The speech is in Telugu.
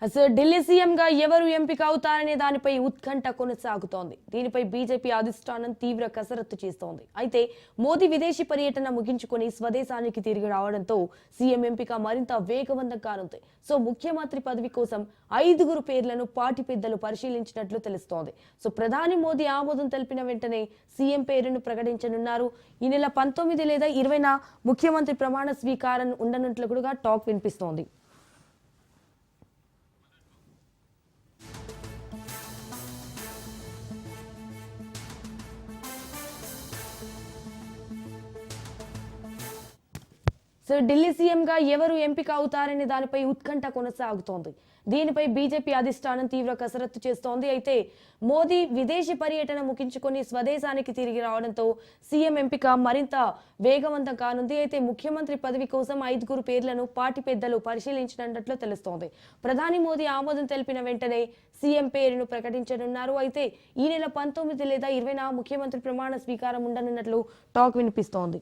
అసలు ఢిల్లీ సీఎంగా ఎవరు ఎంపిక అవుతారనే దానిపై ఉత్కంఠ కొనసాగుతోంది. దీనిపై బీజేపీ అధిష్టానం తీవ్ర కసరత్తు చేస్తోంది. అయితే మోదీ విదేశీ పర్యటన ముగించుకొని స్వదేశానికి తిరిగి రావడంతో సీఎం ఎంపిక మరింత వేగవంతం కానుంది. సో ముఖ్యమంత్రి పదవి కోసం 5 పేర్లను పార్టీ పెద్దలు పరిశీలించినట్లు తెలుస్తోంది. సో ప్రధాని మోదీ ఆమోదం తెలిపిన వెంటనే సీఎం పేరును ప్రకటించనున్నారు. ఈ నెల 19 లేదా 20న ముఖ్యమంత్రి ప్రమాణ స్వీకారం ఉండనున్నట్లు కూడా టాక్ వినిపిస్తోంది. సో ఢిల్లీ సీఎంగా ఎవరు ఎంపిక అవుతారనే దానిపై ఉత్కంఠ కొనసాగుతోంది. దీనిపై బీజేపీ అధిష్టానం తీవ్ర కసరత్తు చేస్తోంది. అయితే మోదీ విదేశీ పర్యటన ముగించుకొని స్వదేశానికి తిరిగి రావడంతో సీఎం ఎంపిక మరింత వేగవంతం కానుంది. అయితే ముఖ్యమంత్రి పదవి కోసం 5 పేర్లను పార్టీ పెద్దలు పరిశీలించినట్లు తెలుస్తోంది. ప్రధాని మోదీ ఆమోదం తెలిపిన వెంటనే సీఎం పేరును ప్రకటించనున్నారు. అయితే ఈ నెల 19 లేదా 20న ముఖ్యమంత్రి ప్రమాణ స్వీకారం ఉండనున్నట్లు టాక్ వినిపిస్తోంది.